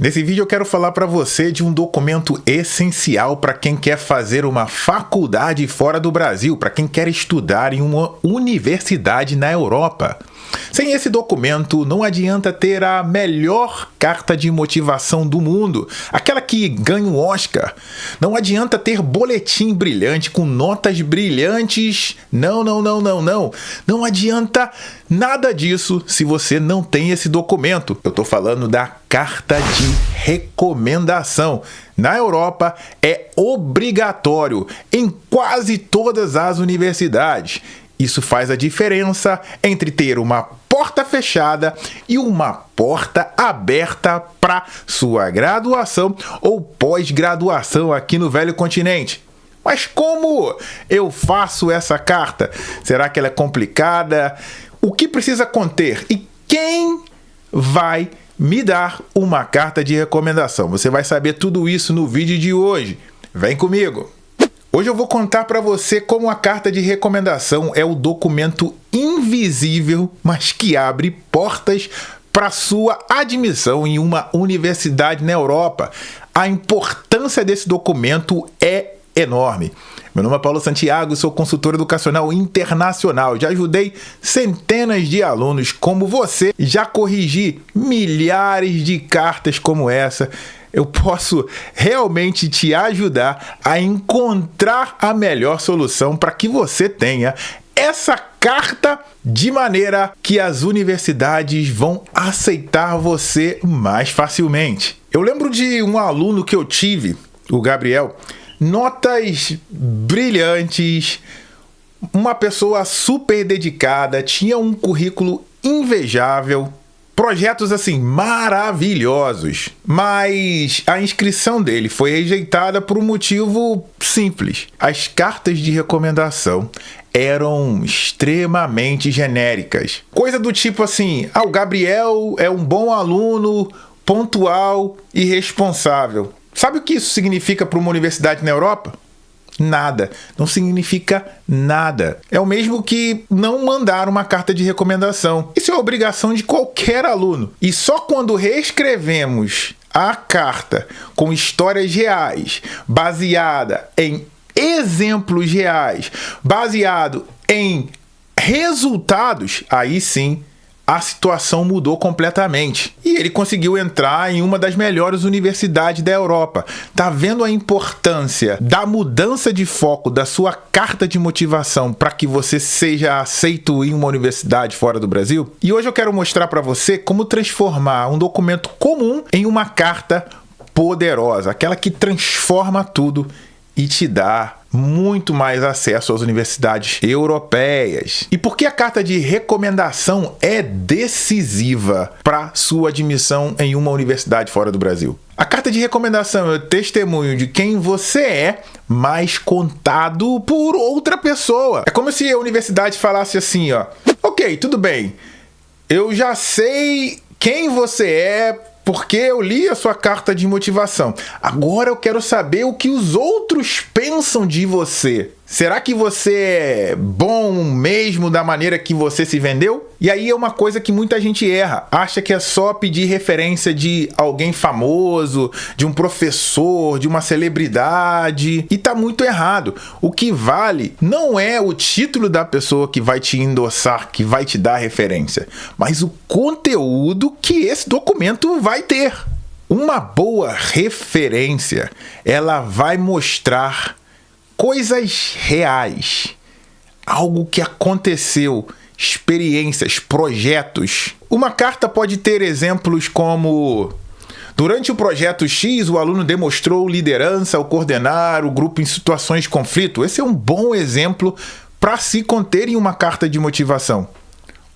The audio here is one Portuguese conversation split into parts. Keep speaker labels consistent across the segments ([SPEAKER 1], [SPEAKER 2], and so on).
[SPEAKER 1] Nesse vídeo eu quero falar para você de um documento essencial para quem quer fazer uma faculdade fora do Brasil, para quem quer estudar em uma universidade na Europa. Sem esse documento, não adianta ter a melhor carta de motivação do mundo, aquela que ganha o Oscar. Não adianta ter boletim brilhante com notas brilhantes. Não. Não adianta nada disso se você não tem esse documento. Eu estou falando da carta de recomendação. Na Europa é obrigatório em quase todas as universidades. Isso faz a diferença entre ter uma porta fechada e uma porta aberta para sua graduação ou pós-graduação aqui no Velho Continente. Mas como eu faço essa carta? Será que ela é complicada? O que precisa conter? E quem vai me dar uma carta de recomendação? Você vai saber tudo isso no vídeo de hoje. Vem comigo! Hoje eu vou contar para você como a carta de recomendação é o documento invisível, mas que abre portas para sua admissão em uma universidade na Europa. A importância desse documento é enorme. Meu nome é Paulo Santiago, sou consultor educacional internacional. Já ajudei centenas de alunos como você, já corrigi milhares de cartas como essa. Eu posso realmente te ajudar a encontrar a melhor solução para que você tenha essa carta de maneira que as universidades vão aceitar você mais facilmente. Eu lembro de um aluno que eu tive, o Gabriel, notas brilhantes, uma pessoa super dedicada, tinha um currículo invejável, projetos assim maravilhosos, mas a inscrição dele foi rejeitada por um motivo simples. As cartas de recomendação eram extremamente genéricas. Coisa do tipo assim: o Gabriel é um bom aluno, pontual e responsável. Sabe o que isso significa para uma universidade na Europa? Nada. Não significa nada. É o mesmo que não mandar uma carta de recomendação. Isso é obrigação de qualquer aluno. E só quando reescrevemos a carta com histórias reais, baseada em exemplos reais, baseado em resultados, aí sim a situação mudou completamente. E ele conseguiu entrar em uma das melhores universidades da Europa. Tá vendo a importância da mudança de foco da sua carta de motivação para que você seja aceito em uma universidade fora do Brasil? E hoje eu quero mostrar para você como transformar um documento comum em uma carta poderosa, aquela que transforma tudo e te dá muito mais acesso às universidades europeias. E por que a carta de recomendação é decisiva para sua admissão em uma universidade fora do Brasil? A carta de recomendação é o testemunho de quem você é, mas contado por outra pessoa. É como se a universidade falasse assim, ok, tudo bem, eu já sei quem você é, porque eu li a sua carta de motivação. Agora eu quero saber o que os outros pensam de você. Será que você é bom mesmo da maneira que você se vendeu? E aí é uma coisa que muita gente erra. Acha que é só pedir referência de alguém famoso, de um professor, de uma celebridade. E tá muito errado. O que vale não é o título da pessoa que vai te endossar, que vai te dar referência, mas o conteúdo que esse documento vai ter. Uma boa referência, ela vai mostrar coisas reais, algo que aconteceu, experiências, projetos. Uma carta pode ter exemplos como: durante o projeto X, o aluno demonstrou liderança ao coordenar o grupo em situações de conflito. Esse é um bom exemplo para se conter em uma carta de motivação.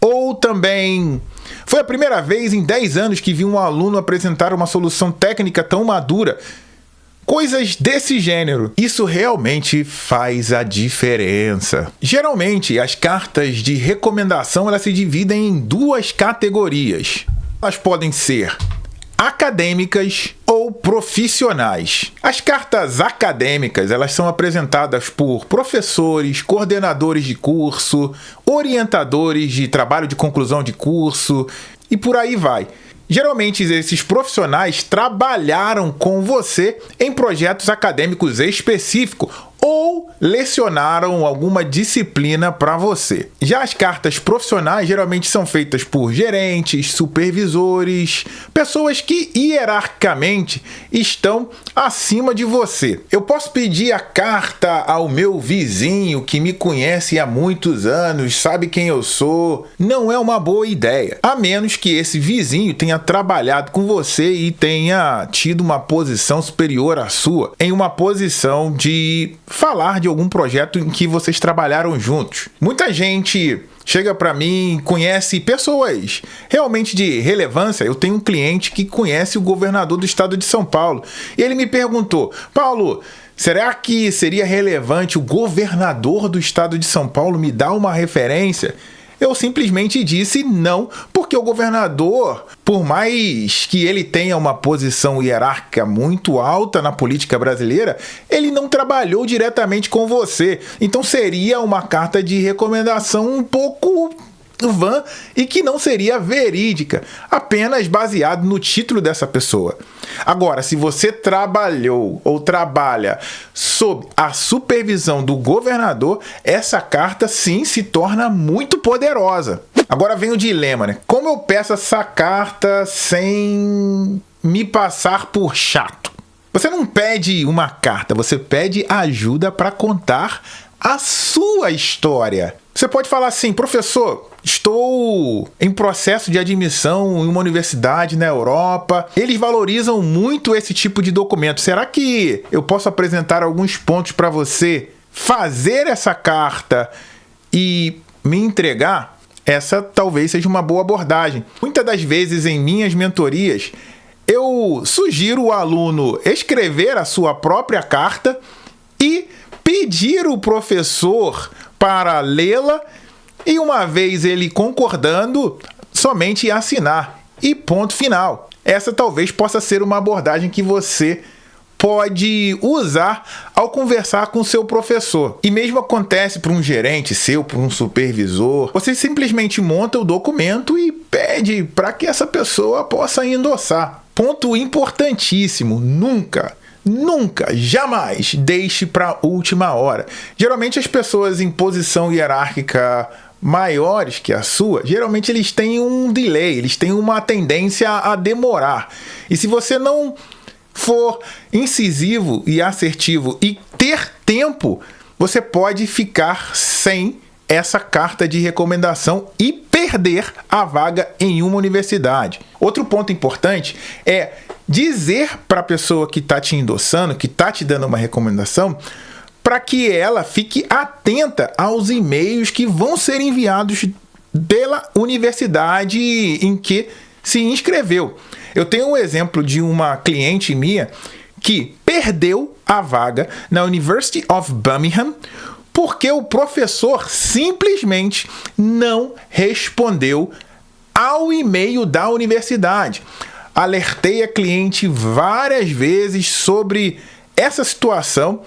[SPEAKER 1] Ou também: foi a primeira vez em 10 anos que vi um aluno apresentar uma solução técnica tão madura. Coisas desse gênero. Isso realmente faz a diferença. Geralmente, as cartas de recomendação elas se dividem em duas categorias. Elas podem ser acadêmicas ou profissionais. As cartas acadêmicas, elas são apresentadas por professores, coordenadores de curso, orientadores de trabalho de conclusão de curso e por aí vai. Geralmente esses profissionais trabalharam com você em projetos acadêmicos específicos ou lecionaram alguma disciplina para você. Já as cartas profissionais geralmente são feitas por gerentes, supervisores, pessoas que hierarquicamente estão acima de você. Eu posso pedir a carta ao meu vizinho que me conhece há muitos anos, sabe quem eu sou. Não é uma boa ideia, a menos que esse vizinho tenha trabalhado com você e tenha tido uma posição superior à sua, em uma posição de falar de algum projeto em que vocês trabalharam juntos. Muita gente chega para mim, conhece pessoas realmente de relevância. Eu tenho um cliente que conhece o governador do estado de São Paulo. E ele me perguntou: Paulo, será que seria relevante o governador do estado de São Paulo me dar uma referência? Eu simplesmente disse não, porque o governador, por mais que ele tenha uma posição hierárquica muito alta na política brasileira, ele não trabalhou diretamente com você. Então seria uma carta de recomendação um pouco vã e que não seria verídica, apenas baseado no título dessa pessoa. Agora, se você trabalhou ou trabalha sob a supervisão do governador, essa carta sim se torna muito poderosa. Agora vem o dilema, né? Como eu peço essa carta sem me passar por chato? Você não pede uma carta, você pede ajuda para contar a sua história. Você pode falar assim: professor, estou em processo de admissão em uma universidade na Europa. Eles valorizam muito esse tipo de documento. Será que eu posso apresentar alguns pontos para você fazer essa carta e me entregar? Essa talvez seja uma boa abordagem. Muitas das vezes em minhas mentorias, eu sugiro o aluno escrever a sua própria carta e pedir o professor para lê-la e, uma vez ele concordando, somente assinar. E ponto final. Essa talvez possa ser uma abordagem que você pode usar ao conversar com o seu professor. E mesmo acontece para um gerente seu, para um supervisor. Você simplesmente monta o documento e pede para que essa pessoa possa endossar. Ponto importantíssimo: nunca, jamais deixe para a última hora. Geralmente as pessoas em posição hierárquica maiores que a sua, geralmente eles têm um delay, eles têm uma tendência a demorar. E se você não for incisivo e assertivo e ter tempo, você pode ficar sem essa carta de recomendação e perder a vaga em uma universidade. Outro ponto importante é dizer para a pessoa que está te endossando, que está te dando uma recomendação, para que ela fique atenta aos e-mails que vão ser enviados pela universidade em que se inscreveu. Eu tenho um exemplo de uma cliente minha que perdeu a vaga na University of Birmingham porque o professor simplesmente não respondeu ao e-mail da universidade. Alertei a cliente várias vezes sobre essa situação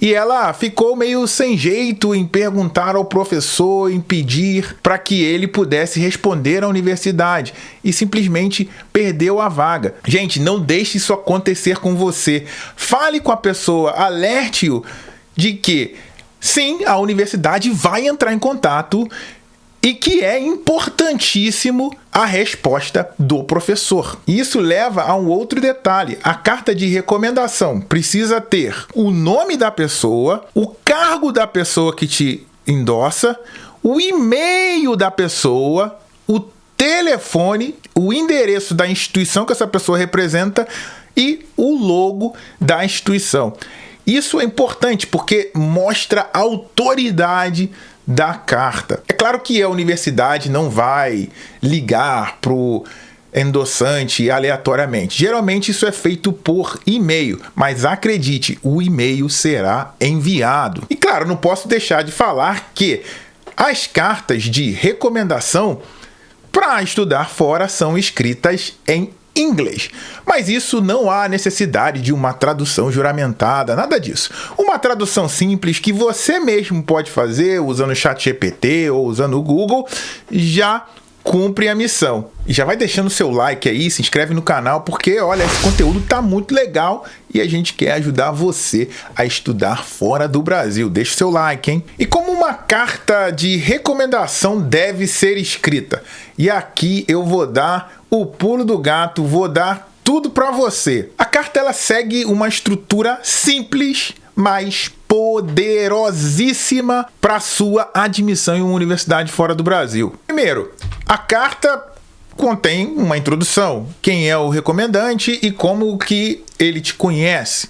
[SPEAKER 1] e ela ficou meio sem jeito em perguntar ao professor, em pedir para que ele pudesse responder à universidade e simplesmente perdeu a vaga. Gente, não deixe isso acontecer com você. Fale com a pessoa, alerte-o de que sim, a universidade vai entrar em contato e que é importantíssimo a resposta do professor. Isso leva a um outro detalhe. A carta de recomendação precisa ter o nome da pessoa, o cargo da pessoa que te endossa, o e-mail da pessoa, o telefone, o endereço da instituição que essa pessoa representa e o logo da instituição. Isso é importante porque mostra a autoridade da carta. É claro que a universidade não vai ligar para o endossante aleatoriamente. Geralmente isso é feito por e-mail, mas acredite, o e-mail será enviado. E claro, não posso deixar de falar que as cartas de recomendação para estudar fora são escritas em inglês. Mas isso não há necessidade de uma tradução juramentada, nada disso. Uma tradução simples que você mesmo pode fazer usando o ChatGPT ou usando o Google já cumpre a missão. E já vai deixando o seu like aí, se inscreve no canal, porque olha, esse conteúdo tá muito legal e a gente quer ajudar você a estudar fora do Brasil. Deixa o seu like, hein? E como uma carta de recomendação deve ser escrita? E aqui eu vou dar o pulo do gato, vou dar tudo para você. A carta ela segue uma estrutura simples, mas poderosíssima para sua admissão em uma universidade fora do Brasil. Primeiro, a carta contém uma introdução, quem é o recomendante e como que ele te conhece.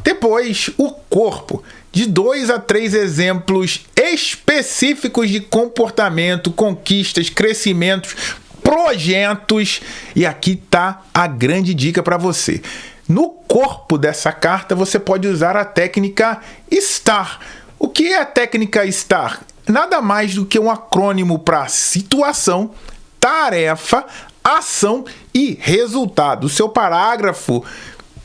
[SPEAKER 1] Depois, o corpo, de 2 a 3 exemplos específicos de comportamento, conquistas, crescimentos, projetos, e aqui tá a grande dica para você. No corpo dessa carta você pode usar a técnica STAR. O que é a técnica STAR? Nada mais do que um acrônimo para situação, tarefa, ação e resultado. O seu parágrafo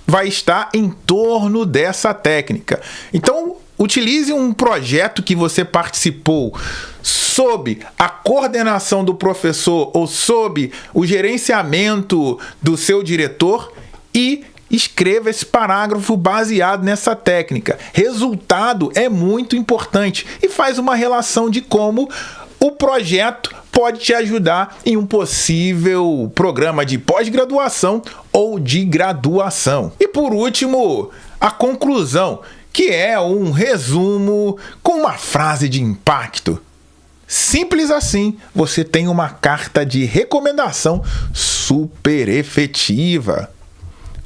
[SPEAKER 1] vai estar em torno dessa técnica. Então, utilize um projeto que você participou sob a coordenação do professor ou sob o gerenciamento do seu diretor e escreva esse parágrafo baseado nessa técnica. Resultado é muito importante e faz uma relação de como o projeto pode te ajudar em um possível programa de pós-graduação ou de graduação. E por último, a conclusão, que é um resumo com uma frase de impacto. Simples assim, você tem uma carta de recomendação super efetiva.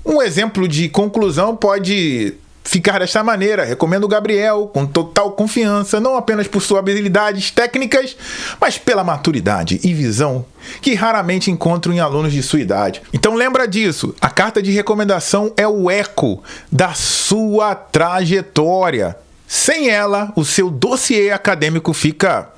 [SPEAKER 1] Um exemplo de conclusão pode ficar desta maneira: recomendo o Gabriel com total confiança, não apenas por suas habilidades técnicas, mas pela maturidade e visão que raramente encontro em alunos de sua idade. Então lembra disso, a carta de recomendação é o eco da sua trajetória. Sem ela, o seu dossiê acadêmico fica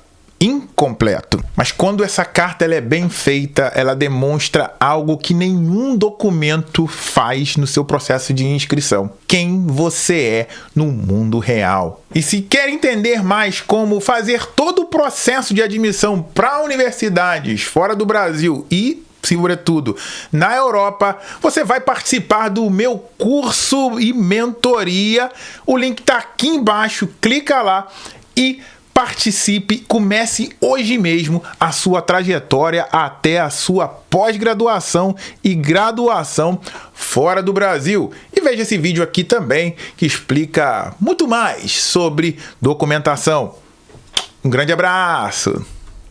[SPEAKER 1] incompleto. Mas quando essa carta ela é bem feita, ela demonstra algo que nenhum documento faz no seu processo de inscrição: quem você é no mundo real. E se quer entender mais como fazer todo o processo de admissão para universidades fora do Brasil e, sobretudo, na Europa, você vai participar do meu curso e mentoria. O link está aqui embaixo, clica lá e participe, comece hoje mesmo a sua trajetória até a sua pós-graduação e graduação fora do Brasil. E veja esse vídeo aqui também, que explica muito mais sobre documentação. Um grande abraço!